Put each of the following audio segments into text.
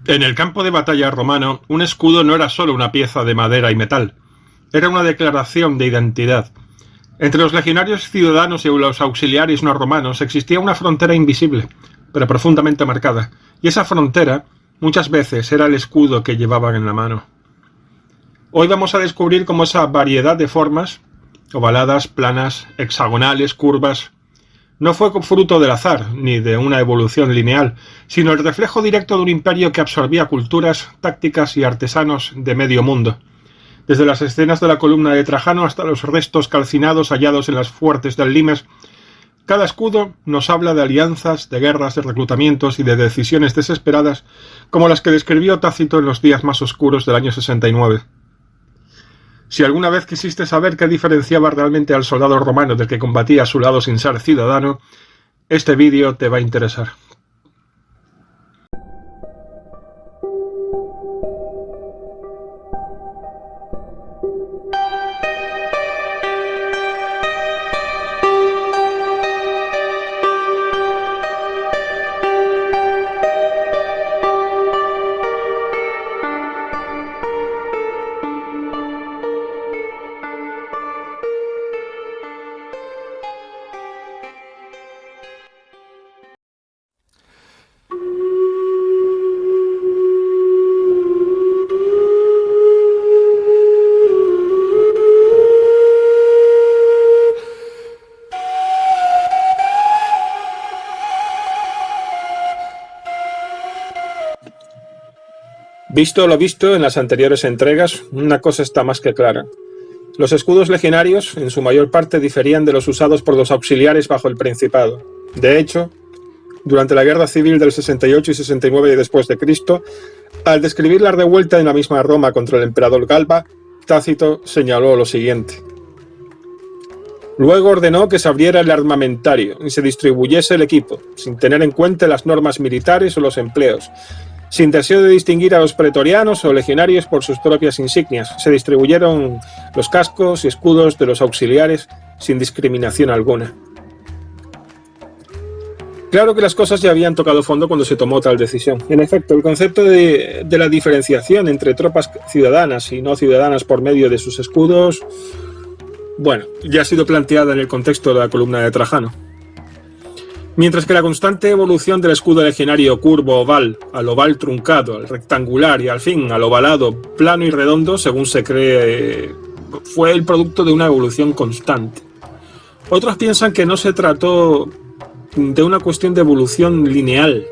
En el campo de batalla romano, un escudo no era solo una pieza de madera y metal, era una declaración de identidad. Entre los legionarios ciudadanos y los auxiliares no romanos existía una frontera invisible, pero profundamente marcada, y esa frontera muchas veces era el escudo que llevaban en la mano. Hoy vamos a descubrir cómo esa variedad de formas, ovaladas, planas, hexagonales, curvas, no fue fruto del azar, ni de una evolución lineal, sino el reflejo directo de un imperio que absorbía culturas, tácticas y artesanos de medio mundo. Desde las escenas de la columna de Trajano hasta los restos calcinados hallados en las fuertes del Limes, cada escudo nos habla de alianzas, de guerras, de reclutamientos y de decisiones desesperadas como las que describió Tácito en los días más oscuros del año 69. Si alguna vez quisiste saber qué diferenciaba realmente al soldado romano del que combatía a su lado sin ser ciudadano, este vídeo te va a interesar. Visto lo visto en las anteriores entregas, una cosa está más que clara. Los escudos legionarios, en su mayor parte, diferían de los usados por los auxiliares bajo el Principado. De hecho, durante la Guerra Civil del 68 y 69 después de Cristo, al describir la revuelta en la misma Roma contra el emperador Galba, Tácito señaló lo siguiente. Luego ordenó que se abriera el armamentario y se distribuyese el equipo, sin tener en cuenta las normas militares o los empleos, sin deseo de distinguir a los pretorianos o legionarios por sus propias insignias. Se distribuyeron los cascos y escudos de los auxiliares sin discriminación alguna. Claro que las cosas ya habían tocado fondo cuando se tomó tal decisión. En efecto, el concepto de la diferenciación entre tropas ciudadanas y no ciudadanas por medio de sus escudos, bueno, ya ha sido planteada en el contexto de la columna de Trajano. Mientras que la constante evolución del escudo legionario curvo-oval al oval truncado, al rectangular y al fin al ovalado, plano y redondo, según se cree, fue el producto de una evolución constante. Otros piensan que no se trató de una cuestión de evolución lineal,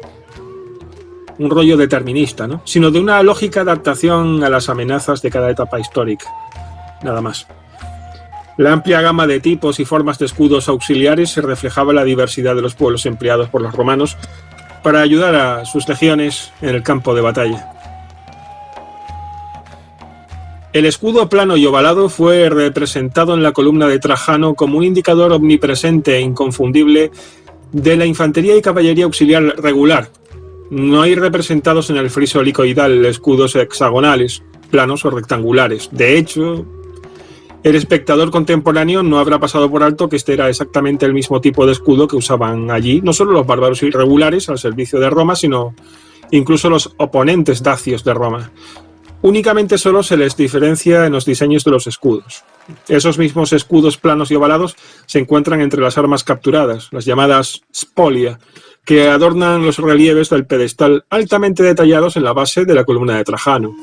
un rollo determinista, ¿no?, sino de una lógica adaptación a las amenazas de cada etapa histórica, nada más. La amplia gama de tipos y formas de escudos auxiliares se reflejaba en la diversidad de los pueblos empleados por los romanos para ayudar a sus legiones en el campo de batalla. El escudo plano y ovalado fue representado en la columna de Trajano como un indicador omnipresente e inconfundible de la infantería y caballería auxiliar regular. No hay representados en el friso helicoidal escudos hexagonales, planos o rectangulares. De hecho, el espectador contemporáneo no habrá pasado por alto que este era exactamente el mismo tipo de escudo que usaban allí, no solo los bárbaros irregulares al servicio de Roma, sino incluso los oponentes dacios de Roma. Únicamente solo se les diferencia en los diseños de los escudos. Esos mismos escudos planos y ovalados se encuentran entre las armas capturadas, las llamadas spolia, que adornan los relieves del pedestal altamente detallados en la base de la columna de Trajano.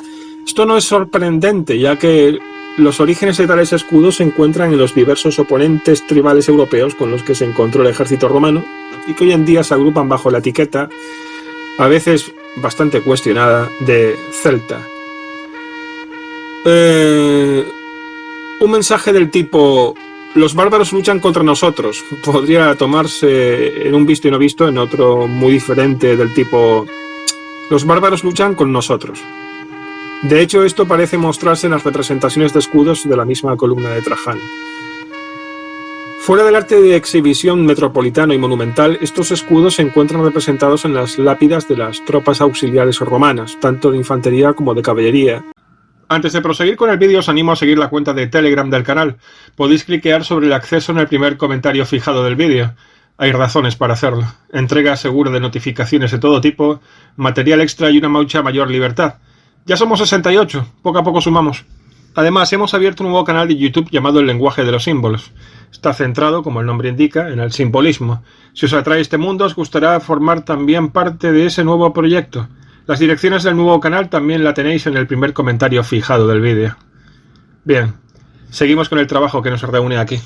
Esto no es sorprendente, ya que los orígenes de tales escudos se encuentran en los diversos oponentes tribales europeos con los que se encontró el ejército romano y que hoy en día se agrupan bajo la etiqueta, a veces bastante cuestionada, de celta. Un mensaje del tipo «los bárbaros luchan contra nosotros» podría tomarse en un visto y no visto en otro muy diferente del tipo «los bárbaros luchan con nosotros». De hecho, esto parece mostrarse en las representaciones de escudos de la misma columna de Trajano. Fuera del arte de exhibición metropolitano y monumental, estos escudos se encuentran representados en las lápidas de las tropas auxiliares romanas, tanto de infantería como de caballería. Antes de proseguir con el vídeo, os animo a seguir la cuenta de Telegram del canal. Podéis cliquear sobre el acceso en el primer comentario fijado del vídeo. Hay razones para hacerlo. Entrega segura de notificaciones de todo tipo, material extra y una mucha mayor libertad. Ya somos 68, poco a poco sumamos. Además, hemos abierto un nuevo canal de YouTube llamado El Lenguaje de los Símbolos. Está centrado, como el nombre indica, en el simbolismo. Si os atrae este mundo, os gustará formar también parte de ese nuevo proyecto. Las direcciones del nuevo canal también la tenéis en el primer comentario fijado del vídeo. Bien, seguimos con el trabajo que nos reúne aquí.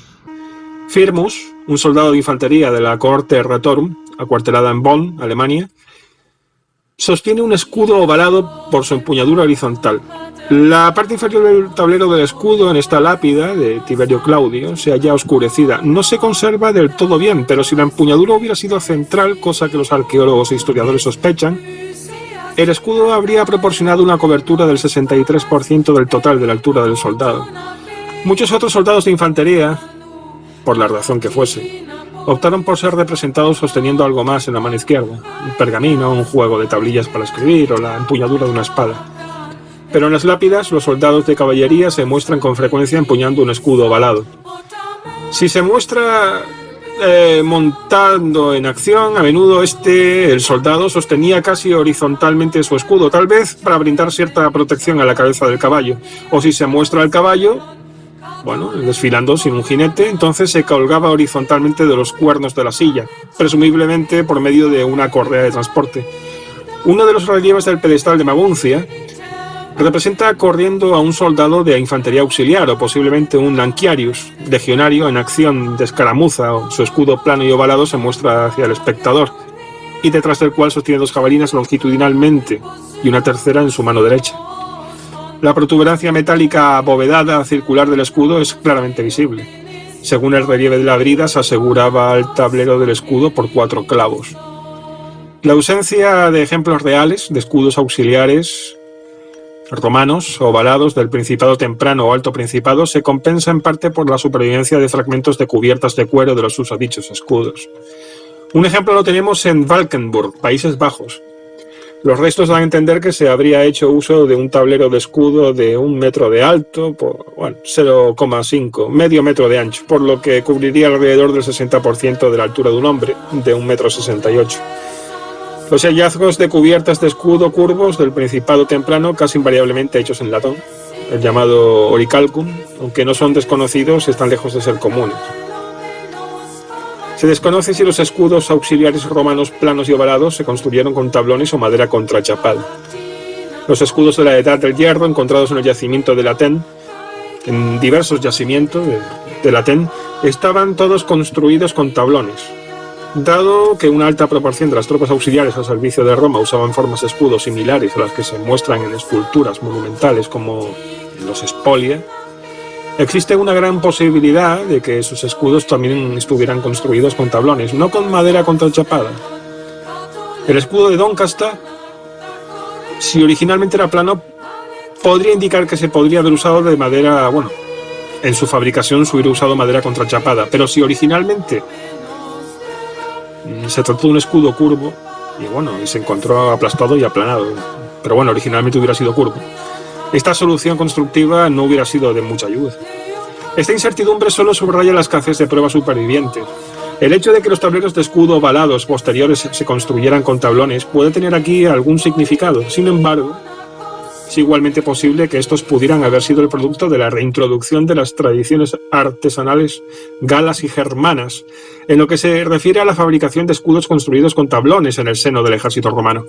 Firmus, un soldado de infantería de la cohorte Rhetorum, acuartelada en Bonn, Alemania, sostiene un escudo ovalado por su empuñadura horizontal. La parte inferior del tablero del escudo en esta lápida de Tiberio Claudio se halla oscurecida. No se conserva del todo bien, pero si la empuñadura hubiera sido central, cosa que los arqueólogos e historiadores sospechan, el escudo habría proporcionado una cobertura del 63% del total de la altura del soldado. Muchos otros soldados de infantería, por la razón que fuese, optaron por ser representados sosteniendo algo más en la mano izquierda, un pergamino, un juego de tablillas para escribir o la empuñadura de una espada. Pero en las lápidas, los soldados de caballería se muestran con frecuencia empuñando un escudo ovalado. Si se muestra montando en acción, a menudo el soldado sostenía casi horizontalmente su escudo, tal vez para brindar cierta protección a la cabeza del caballo. O si se muestra el caballo, bueno, desfilando sin un jinete, entonces se colgaba horizontalmente de los cuernos de la silla, presumiblemente por medio de una correa de transporte. Uno de los relieves del pedestal de Maguncia representa corriendo a un soldado de infantería auxiliar o posiblemente un Lanciarius, legionario en acción de escaramuza, o su escudo plano y ovalado se muestra hacia el espectador, y detrás del cual sostiene dos jabalinas longitudinalmente y una tercera en su mano derecha. La protuberancia metálica abovedada circular del escudo es claramente visible. Según el relieve de la brida, se aseguraba al tablero del escudo por 4 clavos. La ausencia de ejemplos reales de escudos auxiliares romanos ovalados del Principado temprano o Alto Principado se compensa en parte por la supervivencia de fragmentos de cubiertas de cuero de los susodichos escudos. Un ejemplo lo tenemos en Valkenburg, Países Bajos. Los restos dan a entender que se habría hecho uso de un tablero de escudo de 1 metro de alto por 0,5, medio metro de ancho, por lo que cubriría alrededor del 60% de la altura de un hombre, de 1,68 m. Los hallazgos de cubiertas de escudo curvos del Principado temprano, casi invariablemente hechos en latón, el llamado orichalcum, aunque no son desconocidos, están lejos de ser comunes. Se desconoce si los escudos auxiliares romanos planos y ovalados se construyeron con tablones o madera contrachapada. Los escudos de la Edad del Hierro, encontrados en el yacimiento de Latén, en diversos yacimientos de Latén, estaban todos construidos con tablones. Dado que una alta proporción de las tropas auxiliares al servicio de Roma usaban formas de escudos similares a las que se muestran en esculturas monumentales como en los Spolia, existe una gran posibilidad de que sus escudos también estuvieran construidos con tablones, no con madera contrachapada. El escudo de Doncaster, si originalmente era plano, podría indicar que se podría haber usado de madera, en su fabricación se hubiera usado madera contrachapada, pero si originalmente se trató de un escudo curvo, y se encontró aplastado y aplanado, pero originalmente hubiera sido curvo, esta solución constructiva no hubiera sido de mucha ayuda. Esta incertidumbre solo subraya la escasez de pruebas supervivientes. El hecho de que los tableros de escudo ovalados posteriores se construyeran con tablones puede tener aquí algún significado. Sin embargo, es igualmente posible que estos pudieran haber sido el producto de la reintroducción de las tradiciones artesanales galas y germanas, en lo que se refiere a la fabricación de escudos construidos con tablones en el seno del ejército romano.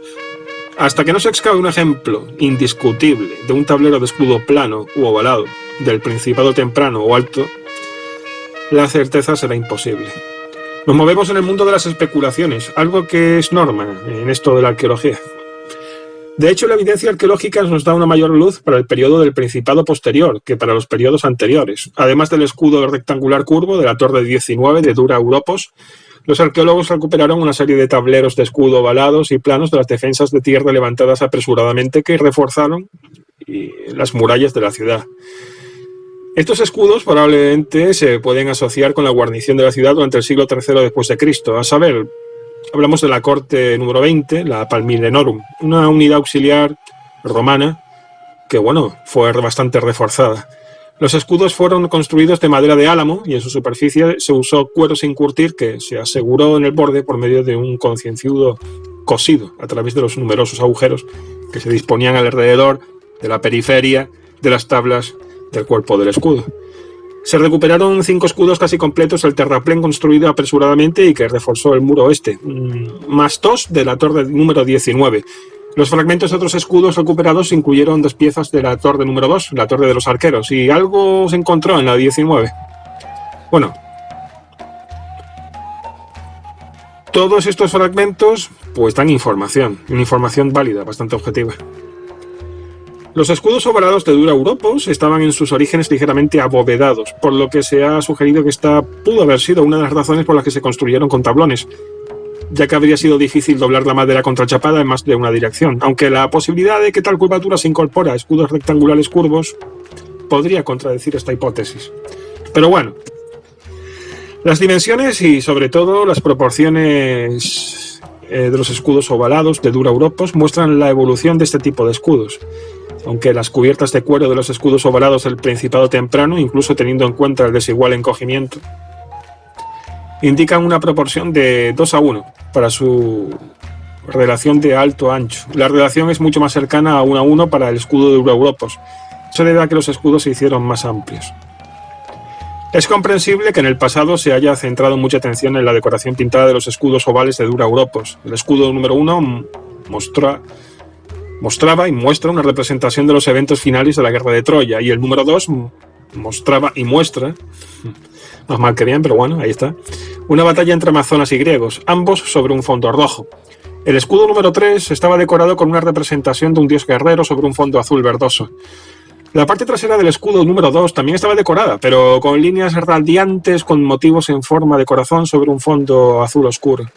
Hasta que no se excabe un ejemplo indiscutible de un tablero de escudo plano u ovalado del Principado temprano o alto, la certeza será imposible. Nos movemos en el mundo de las especulaciones, algo que es norma en esto de la arqueología. De hecho, la evidencia arqueológica nos da una mayor luz para el periodo del Principado posterior que para los periodos anteriores. Además del escudo rectangular curvo de la Torre 19 de Dura Europos, los arqueólogos recuperaron una serie de tableros de escudo ovalados y planos de las defensas de tierra levantadas apresuradamente que reforzaron las murallas de la ciudad. Estos escudos probablemente se pueden asociar con la guarnición de la ciudad durante el siglo III después de Cristo, a saber, hablamos de la corte número 20, la Palmilenorum, una unidad auxiliar romana que, fue bastante reforzada. Los escudos fueron construidos de madera de álamo y en su superficie se usó cuero sin curtir que se aseguró en el borde por medio de un concienzudo cosido a través de los numerosos agujeros que se disponían alrededor de la periferia de las tablas del cuerpo del escudo. Se recuperaron 5 escudos casi completos del terraplén construido apresuradamente y que reforzó el muro oeste, más 2 de la torre número 19. Los fragmentos de otros escudos recuperados incluyeron 2 piezas de la torre número 2, la torre de los arqueros, y algo se encontró en la 19. Bueno, todos estos fragmentos pues dan información, una información válida, bastante objetiva. Los escudos ovalados de Dura Europos estaban en sus orígenes ligeramente abovedados, por lo que se ha sugerido que esta pudo haber sido una de las razones por las que se construyeron con tablones, ya que habría sido difícil doblar la madera contrachapada en más de una dirección, aunque la posibilidad de que tal curvatura se incorpora a escudos rectangulares curvos podría contradecir esta hipótesis. Pero bueno, las dimensiones y sobre todo las proporciones de los escudos ovalados de Dura Europos muestran la evolución de este tipo de escudos, aunque las cubiertas de cuero de los escudos ovalados del Principado temprano, incluso teniendo en cuenta el desigual encogimiento, indican una proporción de 2:1 para su relación de alto a ancho. La relación es mucho más cercana a 1:1 para el escudo de Dura Europos. Eso debe a que los escudos se hicieron más amplios. Es comprensible que en el pasado se haya centrado mucha atención en la decoración pintada de los escudos ovales de Dura Europos. El escudo número 1 mostraba y muestra una representación de los eventos finales de la guerra de Troya, y el número 2 mostraba y muestra, más mal que bien, pero bueno, ahí está, una batalla entre amazonas y griegos, ambos sobre un fondo rojo. El escudo número 3 estaba decorado con una representación de un dios guerrero sobre un fondo azul verdoso. La parte trasera del escudo número 2 también estaba decorada, pero con líneas radiantes con motivos en forma de corazón sobre un fondo azul oscuro.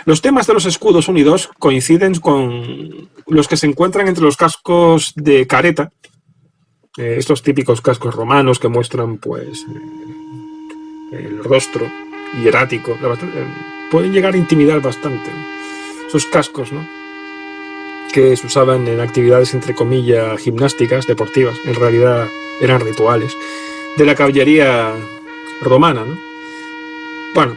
Los temas de los escudos 1 y 2 coinciden con los que se encuentran entre los cascos de careta, estos típicos cascos romanos que muestran pues el rostro hierático. Pueden llegar a intimidar bastante esos cascos, ¿no?, que se usaban en actividades entre comillas gimnásticas, deportivas. En realidad eran rituales de la caballería romana, ¿no? Bueno,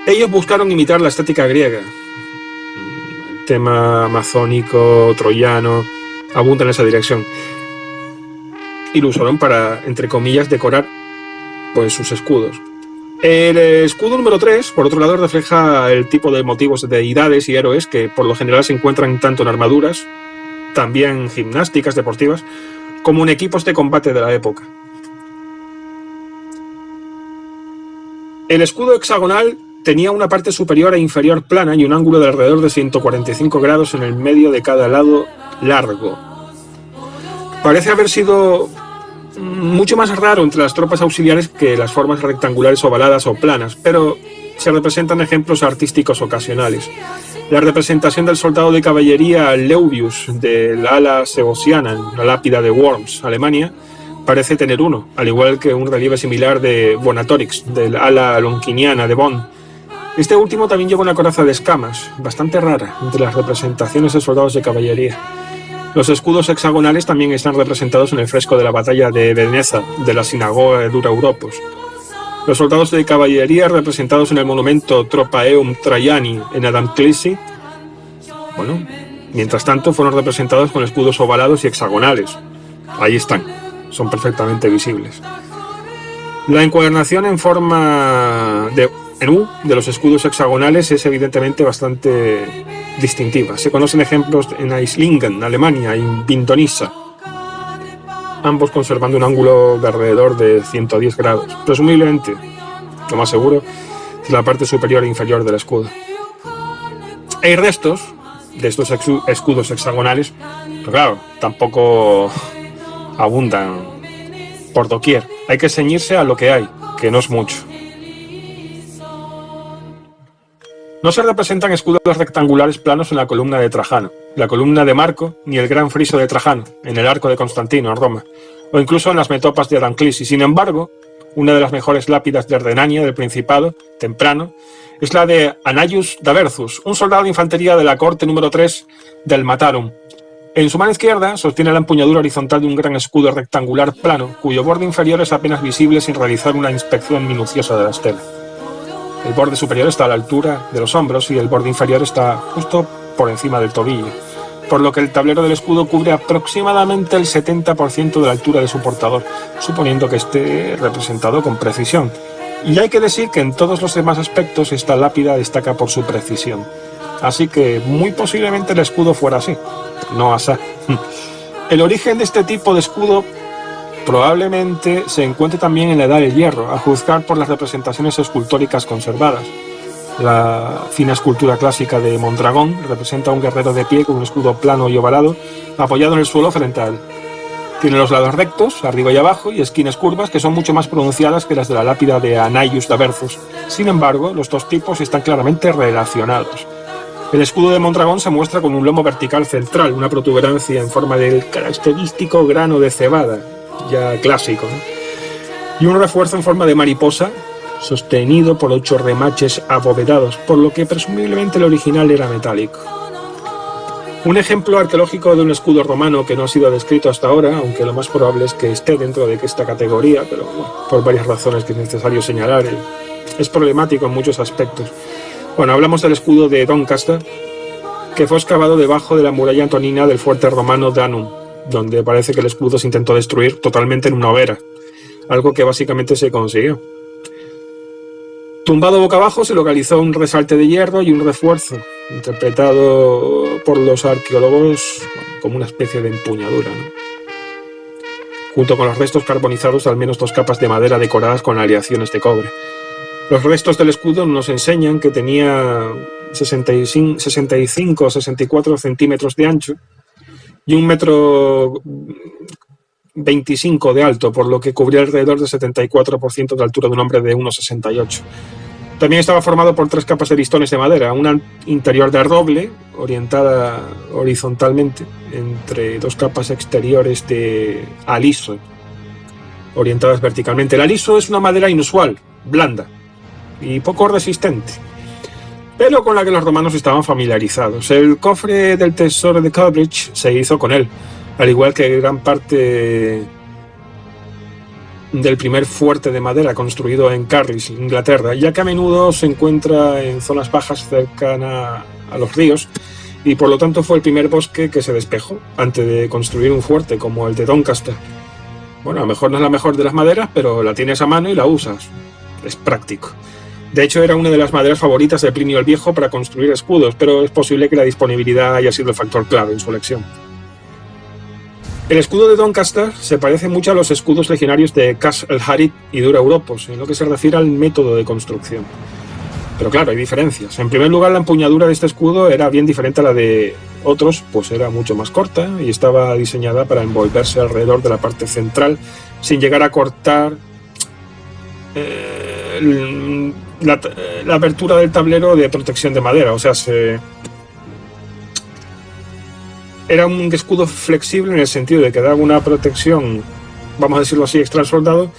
ellos buscaron imitar la estética griega. El tema amazónico, troyano, abunda en esa dirección. Y lo usaron para, entre comillas, decorar pues sus escudos. El escudo número 3, por otro lado, refleja el tipo de motivos de deidades y héroes que por lo general se encuentran tanto en armaduras, también gimnásticas deportivas, como en equipos de combate de la época. El escudo hexagonal tenía una parte superior e inferior plana y un ángulo de alrededor de 145 grados en el medio de cada lado largo. Parece haber sido mucho más raro entre las tropas auxiliares que las formas rectangulares ovaladas o planas, pero se representan ejemplos artísticos ocasionales. La representación del soldado de caballería Leuvius del ala seosiana en la lápida de Worms, Alemania, parece tener uno, al igual que un relieve similar de Bonatorix del ala longiniana de Bonn. Este último también lleva una coraza de escamas, bastante rara entre las representaciones de soldados de caballería. Los escudos hexagonales también están representados en el fresco de la batalla de Veneza de la sinagoga de Dura Europos. Los soldados de caballería representados en el monumento Tropaeum Traiani en Adamclisi, bueno, mientras tanto fueron representados con escudos ovalados y hexagonales. Ahí están, son perfectamente visibles. La encuadernación en forma en U de los escudos hexagonales es evidentemente bastante distintiva. Se conocen ejemplos en Eislingen, Alemania, y en Vindonissa, ambos conservando un ángulo de alrededor de 110 grados. Presumiblemente, lo más seguro, es la parte superior e inferior del escudo. Hay restos de estos escudos hexagonales, pero claro, tampoco abundan por doquier. Hay que ceñirse a lo que hay, que no es mucho. No se representan escudos rectangulares planos en la columna de Trajano, la columna de Marco, ni el gran friso de Trajano, en el arco de Constantino, en Roma, o incluso en las metopas de Adamclisi. Sin embargo, una de las mejores lápidas de Renania, del Principado, temprano, es la de Anaius Daberthus, un soldado de infantería de la corte número 3 del Matarum. En su mano izquierda sostiene la empuñadura horizontal de un gran escudo rectangular plano, cuyo borde inferior es apenas visible sin realizar una inspección minuciosa de la estela. El borde superior está a la altura de los hombros y el borde inferior está justo por encima del tobillo, por lo que el tablero del escudo cubre aproximadamente el 70% de la altura de su portador, suponiendo que esté representado con precisión. Y hay que decir que en todos los demás aspectos esta lápida destaca por su precisión. Así que muy posiblemente el escudo fuera así, no asá. El origen de este tipo de escudo probablemente se encuentre también en la Edad del Hierro, a juzgar por las representaciones escultóricas conservadas. La fina escultura clásica de Mondragón representa a un guerrero de pie con un escudo plano y ovalado, apoyado en el suelo frente a él. Tiene los lados rectos, arriba y abajo, y esquinas curvas que son mucho más pronunciadas que las de la lápida de Anaius Daversus. Sin embargo, los dos tipos están claramente relacionados. El escudo de Mondragón se muestra con un lomo vertical central, una protuberancia en forma del característico grano de cebada, ya clásico, ¿no? Y un refuerzo en forma de mariposa, sostenido por 8 remaches abovedados, por lo que presumiblemente el original era metálico. Un ejemplo arqueológico de un escudo romano que no ha sido descrito hasta ahora, aunque lo más probable es que esté dentro de esta categoría, pero bueno, por varias razones que es necesario señalar, es problemático en muchos aspectos. Bueno, hablamos del escudo de Doncaster, que fue excavado debajo de la muralla antonina del fuerte romano Danum, donde parece que el escudo se intentó destruir totalmente en una hoguera, algo que básicamente se consiguió. Tumbado boca abajo se localizó un resalte de hierro y un refuerzo, interpretado por los arqueólogos como una especie de empuñadura, ¿no? Junto con los restos carbonizados, al menos 2 capas de madera decoradas con aleaciones de cobre. Los restos del escudo nos enseñan que tenía 65 o 64 centímetros de ancho y 1,25 m de alto, por lo que cubría alrededor del 74% de altura de un hombre de 1,68 m. También estaba formado por 3 capas de listones de madera, una interior de roble, orientada horizontalmente, entre 2 capas exteriores de aliso, orientadas verticalmente. El aliso es una madera inusual, blanda y poco resistente, pero con la que los romanos estaban familiarizados. El cofre del tesoro de Cambridge se hizo con él, al igual que gran parte del primer fuerte de madera construido en Carlisle, Inglaterra, ya que a menudo se encuentra en zonas bajas cercanas a los ríos, y por lo tanto fue el primer bosque que se despejó antes de construir un fuerte como el de Doncaster. Bueno, a lo mejor no es la mejor de las maderas, pero la tienes a mano y la usas. Es práctico. De hecho, era una de las maderas favoritas de Plinio el Viejo para construir escudos, pero es posible que la disponibilidad haya sido el factor clave en su elección. El escudo de Doncaster se parece mucho a los escudos legionarios de Cas el Harid y Dura Europos, en lo que se refiere al método de construcción. Pero claro, hay diferencias. En primer lugar, la empuñadura de este escudo era bien diferente a la de otros, pues era mucho más corta y estaba diseñada para envolverse alrededor de la parte central, sin llegar a cortar la apertura del tablero de protección de madera. O sea, era un escudo flexible en el sentido de que daba una protección, vamos a decirlo así, extra al soldado,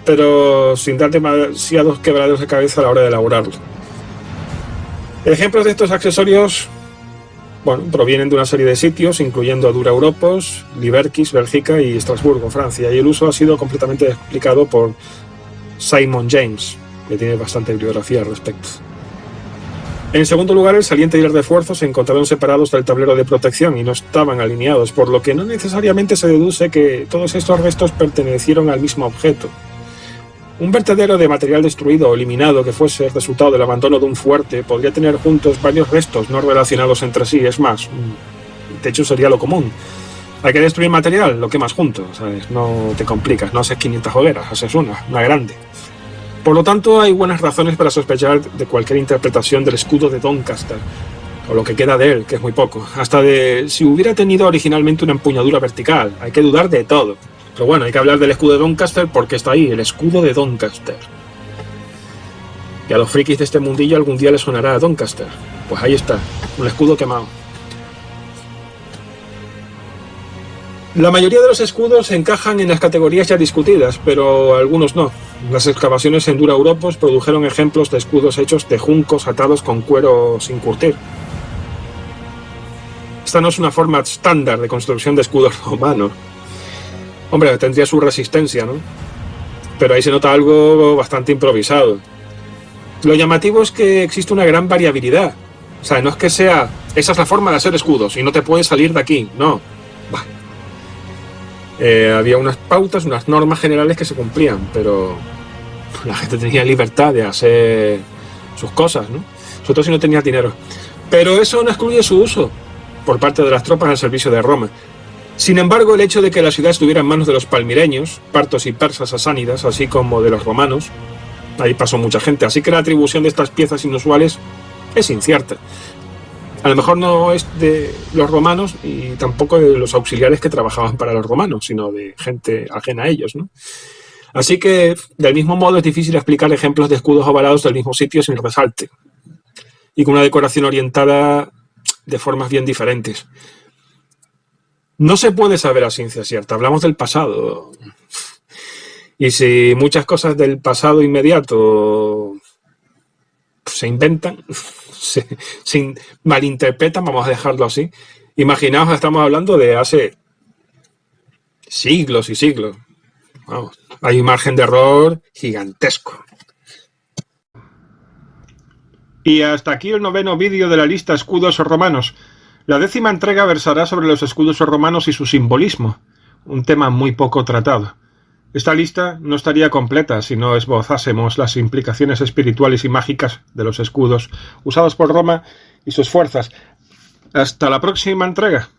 pero sin dar demasiados quebraderos de cabeza a la hora de elaborarlo. Ejemplos de estos accesorios, bueno, provienen de una serie de sitios, incluyendo Dura Europos, Liberkis, Bélgica y Estrasburgo, Francia, y el uso ha sido completamente explicado por Simon James, que tiene bastante bibliografía al respecto. En segundo lugar, el saliente y el refuerzo se encontraron separados del tablero de protección y no estaban alineados, por lo que no necesariamente se deduce que todos estos restos pertenecieron al mismo objeto. Un vertedero de material destruido o eliminado que fuese el resultado del abandono de un fuerte podría tener juntos varios restos no relacionados entre sí. Es más, de hecho sería lo común. Hay que destruir material, lo quemas juntos, ¿sabes? No te complicas, no haces 500 hogueras, haces una grande. Por lo tanto, hay buenas razones para sospechar de cualquier interpretación del escudo de Doncaster, o lo que queda de él, que es muy poco, hasta de si hubiera tenido originalmente una empuñadura vertical. Hay que dudar de todo. Pero bueno, hay que hablar del escudo de Doncaster porque está ahí, el escudo de Doncaster. Y a los frikis de este mundillo algún día les sonará a Doncaster. Pues ahí está, un escudo quemado. La mayoría de los escudos encajan en las categorías ya discutidas, pero algunos no. Las excavaciones en Dura Europos produjeron ejemplos de escudos hechos de juncos atados con cuero sin curtir. Esta no es una forma estándar de construcción de escudos romanos. Hombre, tendría su resistencia, ¿no? Pero ahí se nota algo bastante improvisado. Lo llamativo es que existe una gran variabilidad. O sea, no es que sea, esa es la forma de hacer escudos y no te puedes salir de aquí, no. Bah. Había unas pautas, unas normas generales que se cumplían, pero la gente tenía libertad de hacer sus cosas, ¿no? Sobre todo si no tenía dinero. Pero eso no excluye su uso por parte de las tropas al servicio de Roma. Sin embargo, el hecho de que la ciudad estuviera en manos de los palmireños, partos y persas sasánidas, así como de los romanos, ahí pasó mucha gente, así que la atribución de estas piezas inusuales es incierta. A lo mejor no es de los romanos y tampoco de los auxiliares que trabajaban para los romanos, sino de gente ajena a ellos, ¿no? Así que, del mismo modo, es difícil explicar ejemplos de escudos ovalados del mismo sitio sin resalte y con una decoración orientada de formas bien diferentes. No se puede saber a ciencia cierta, hablamos del pasado. Y si muchas cosas del pasado inmediato se inventan, se malinterpretan, vamos a dejarlo así. Imaginaos, estamos hablando de hace siglos y siglos. Vamos, hay un margen de error gigantesco. Y hasta aquí el 9º vídeo de la lista Escudos romanos. La 10ª entrega versará sobre los escudos romanos y su simbolismo, un tema muy poco tratado. Esta lista no estaría completa si no esbozásemos las implicaciones espirituales y mágicas de los escudos usados por Roma y sus fuerzas. Hasta la próxima entrega.